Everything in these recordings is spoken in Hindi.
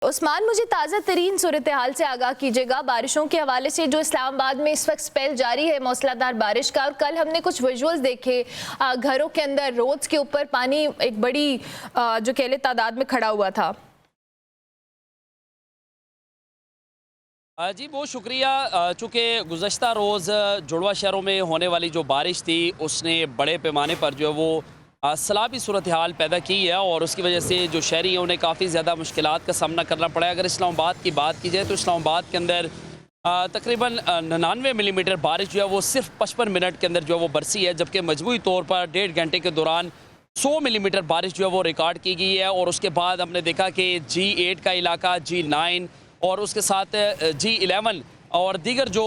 उस्मान, मुझे ताज़ा तरीन सूरत हाल से आगाह कीजिएगा। बारिशों के हवाले से जो इस्लामाबाद में इस वक्त स्पेल जारी है मौसलाधार बारिश का, और कल हमने कुछ विजुअल्स देखे घरों के अंदर रोड्स के ऊपर पानी एक बड़ी जो कह ले तादाद में खड़ा हुआ था। जी बहुत शुक्रिया। चूँकि गुज़श्ता रोज़ जुड़वा शहरों में होने वाली जो बारिश थी उसने बड़े पैमाने पर जो है वो सैलाबी सूरत हाल पैदा की है, और उसकी वजह से जो शहरी हैं उन्हें काफ़ी ज़्यादा मुश्किलात का सामना करना पड़ा है। अगर इस्लामाबाद की बात की जाए तो इस्लामाबाद के अंदर तकरीबन 99 मिलीमीटर बारिश जो है वो सिर्फ 55 मिनट के अंदर जो है वो बरसी है, जबकि मजमूई तौर पर 1.5 घंटे के दौरान 100 मिलीमीटर बारिश जो है वो रिकॉर्ड की गई है। और उसके बाद हमने देखा कि G8 का इलाका, G9 और उसके साथ G11 और दीगर जो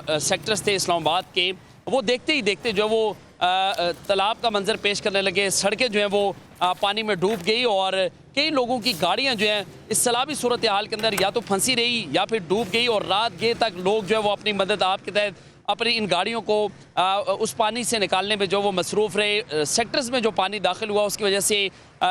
सेक्टर्स थे इस्लामाबाद के, वो देखते ही देखते जो है वो तालाब का मंजर पेश करने लगे। सड़कें जो हैं वो पानी में डूब गई, और कई लोगों की गाड़ियां जो हैं इस सैलाबी सूरत हाल के अंदर या तो फंसी रही या फिर डूब गई, और रात गए तक लोग जो है वो अपनी मदद आपके तहत अपनी इन गाड़ियों को उस पानी से निकालने में जो वो मसरूफ़ रहे। सेक्टर्स में जो पानी दाखिल हुआ उसकी वजह से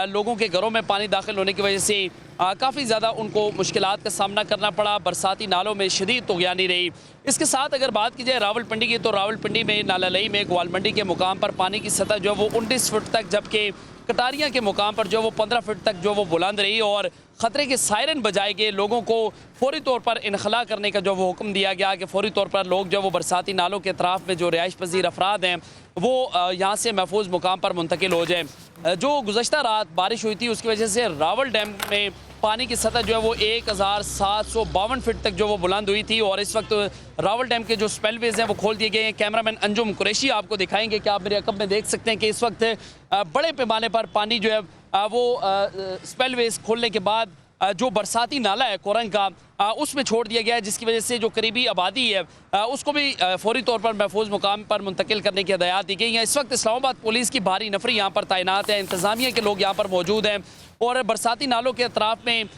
लोगों के घरों में पानी दाखिल होने की वजह से काफ़ी ज़्यादा उनको मुश्किलात का सामना करना पड़ा। बरसाती नालों में शदीद तुग़यानी रही। इसके साथ अगर बात की जाए रावलपिंडी की, तो रावलपिंडी में नालालई में ग्वालमंडी के मुकाम पर पानी की सतह जो है वो 19 फुट तक, जबकि कटारियाँ के मुकाम पर जो वो 15 फुट तक जो वो बुलंद रही, और ख़तरे के सायरन बजाए गए। लोगों को फौरी तौर पर इनखला करने का जो वो हुक्म दिया गया कि फौरी तौर पर लोग जो वो बरसाती नालों के अतराफ़ में जो रिहाइश पजीर अफराद हैं वो यहाँ से महफूज मुकाम पर मुंतकिल हो जाएँ। जो गुज़श्ता रात बारिश हुई थी उसकी वजह से रावल डैम में पानी की सतह जो है वो 1752 फीट तक जो वो बुलंद हुई थी, और इस वक्त रावल डैम के जो स्पेलवेज हैं वो खोल दिए गए हैं। कैमरामैन अंजुम कुरैशी आपको दिखाएंगे कि आप मेरे अकब में देख सकते हैं कि इस वक्त बड़े पैमाने पर पानी जो है वो स्पेलवेज खोलने के बाद जो बरसाती नाला है कोरंग का उसमें छोड़ दिया गया है, जिसकी वजह से जो करीबी आबादी है उसको भी फौरी तौर पर महफूज मुकाम पर मुंतकिल करने की हदायत दी गई हैं। इस वक्त इस्लामाबाद पुलिस की भारी नफरी यहाँ पर तैनात है, इंतज़ामिया के लोग यहाँ पर मौजूद हैं, और बरसाती नालों के अतराफ़ में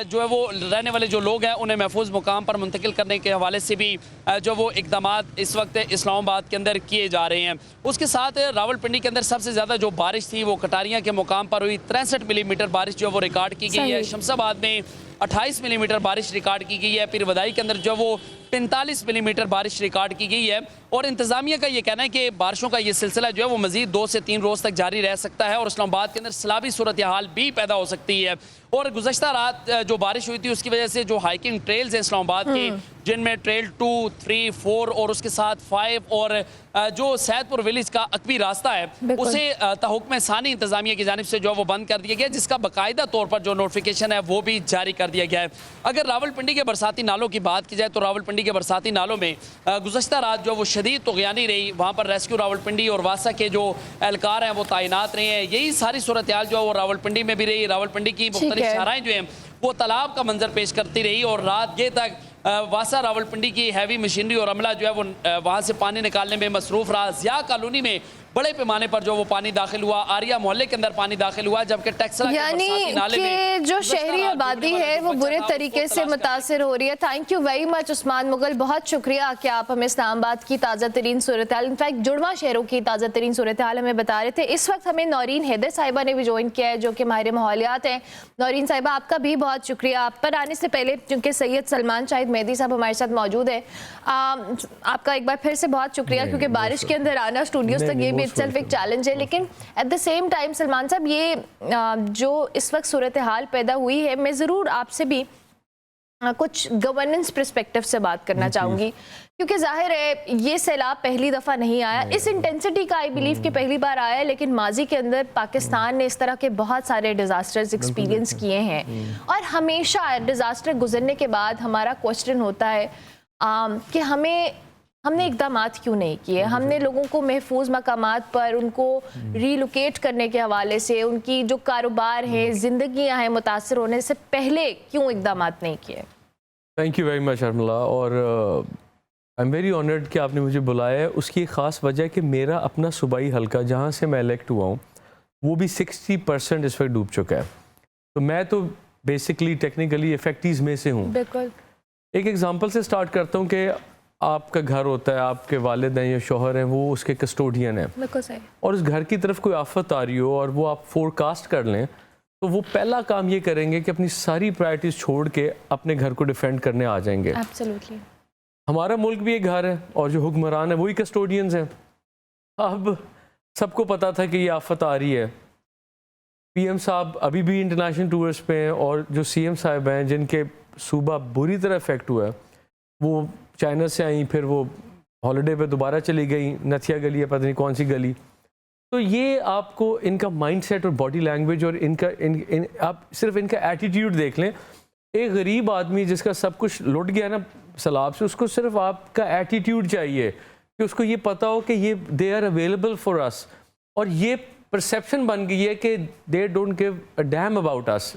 जो है वो रहने वाले जो लोग हैं उन्हें महफूज मुकाम पर मुंतकिल करने के हवाले से भी जो वो इकदामात इस वक्त इस्लामाबाद के अंदर किए जा रहे हैं। उसके साथ रावलपिंडी के अंदर सबसे ज़्यादा जो बारिश थी वो कटारियाँ के मुकाम पर हुई। 63 मिलीमीटर बारिश जो वो रिकॉर्ड की गई है। शमशाबाद में 28 मिलीमीटर बारिश रिकॉर्ड की गई है। पीर बदाई के अंदर जो वो 45 मिलीमीटर बारिश रिकॉर्ड की गई है, और इंतज़ामिया का ये कहना है कि बारिशों का ये सिलसिला जो है वो मज़ीद 2 से 3 रोज़ तक जारी रह सकता है, और इस्लामाबाद के अंदर सैलाबी सूरत हाल भी पैदा हो सकती है। और गुज़श्ता रात जो बारिश हुई थी उसकी वजह से जो हाइकिंग ट्रेल्स हैं इस्लामाबाद के, जिनमें ट्रेल 2, 3, 4 और उसके साथ 5 और जो सैदपुर विलेज का अकबी रास्ता है उसे तहुक्म सानी इंतज़ामिया की जानिब से जो है वो बंद कर दिया गया, जिसका बाकायदा तौर पर जो नोटिफिकेशन है वो भी जारी कर दिया गया है। अगर रावलपिंडी के बरसाती नालों की बात की जाए तो रावलपिंडी के बरसाती नालों में गुज़श्ता रात जो वो शदीद तुग़यानी रही। वहाँ पर रेस्क्यू रावलपिंडी और वासा के जो एहलकार हैं वो तैनात रहे हैं। यही सारी सूरत हाल जो है वो रावलपिंडी में भी रही। रावलपिंडी की मुख्तलिफ शाराएँ जो हैं वो तालाब का मंजर पेश करती रही, और रात ये तक वासा रावलपिंडी की हैवी मशीनरी और अमला जो है वो वहाँ से पानी निकालने में मसरूफ़ रहा। ज़िया कॉलोनी में बड़े पैमाने पर जो वो पानी दाखिल हुआ, आर्या मोहल्ले के अंदर पानी दाखिल हुआ, जबकि टेक्सला यानी कि जो शहरी आबादी है वो बुरे तरीके से मुतासर हो रही है। Thank you very much Usman Mughal, बहुत शुक्रिया कि आप हमें इस्लामाबाद की ताज़ा तरीन सूरत हाल, इनफैक्ट जुड़वा शहरों की ताज़ा तरीन सूरत हाल हमें बता रहे थे। इस वक्त हमें नौरीन हैदर साहिबा ने भी ज्वाइन किया है जो कि माहिर माहौलियात हैं। नौरीन साहिबा, आपका भी बहुत शुक्रिया। आप पर आने से पहले क्योंकि सैयद सलमान शाहिद मेहदी साहब हमारे साथ मौजूद है, आपका एक बार फिर से बहुत शुक्रिया, क्योंकि बारिश के अंदर आना स्टूडियोज तक ये भी इटसेल्फ एक चैलेंज है। लेकिन at the same time Salman साहब, ये जो इस वक्त सूरत हाल पैदा हुई है, मैं ज़रूर आपसे भी कुछ गवर्नेंस पर्सपेक्टिव से बात करना चाहूँगी, क्योंकि जाहिर है ये सैलाब पहली दफ़ा नहीं आया इस इंटेंसिटी का। आई बिलीव कि पहली बार आया है, लेकिन माजी के अंदर पाकिस्तान ने इस तरह के बहुत सारे डिज़ास्टर्स एक्सपीरियंस किए हैं, और हमेशा डिज़ास्टर गुजरने के बाद हमारा क्वेश्चन होता है कि हमने इक़दामात क्यों नहीं किए। हमने लोगों को महफूज मकामात पर उनको रीलोकेट करने के हवाले से, उनकी जो कारोबार है, ज़िंदगियाँ हैं, मुतासर होने से पहले क्यों इक़दामात नहीं किए। थैंक यू वेरी मच अरमला, और आई एम वेरी ऑनर्ड कि आपने मुझे बुलाया है। उसकी एक ख़ास वजह है कि मेरा अपना सूबाई हल्का जहाँ से मैं इलेक्ट हुआ हूँ वो भी 60% इस वक्त डूब चुका है। तो मैं तो बेसिकली टेक्निकली इफेक्टीज़ में से हूँ। बिल्कुल। एक एग्जांपल से स्टार्ट करता हूँ कि आपका घर होता है, आपके वालिद हैं या शौहर हैं, वो उसके कस्टोडियन हैं, बिल्कुल सही, और उस घर की तरफ कोई आफत आ रही हो और वो आप फोरकास्ट कर लें तो वो पहला काम ये करेंगे कि अपनी सारी प्रायोरिटीज़ छोड़ के अपने घर को डिफेंड करने आ जाएंगे। एब्सोल्युटली। हमारा मुल्क भी एक घर है और जो हुक्मरान है वही कस्टोडियंस हैं। अब सबको पता था कि ये आफत आ रही है। पीएम साहब अभी भी इंटरनेशनल टूर्स पे हैं और जो सीएम साहब हैं जिनके सूबा बुरी तरह इफेक्ट हुआ है, वो चाइना से आई, फिर वो हॉलिडे पे दोबारा चली गई, नथिया गली है, पता नहीं कौन सी गली। तो ये आपको इनका माइंडसेट और बॉडी लैंग्वेज और आप सिर्फ इनका एटीट्यूड देख लें। एक गरीब आदमी जिसका सब कुछ लुट गया ना सैलाब से, उसको सिर्फ आपका एटीट्यूड चाहिए कि उसको ये पता हो कि ये they are available for us, और ये परसेप्शन बन गई है कि they don't give a damn about us.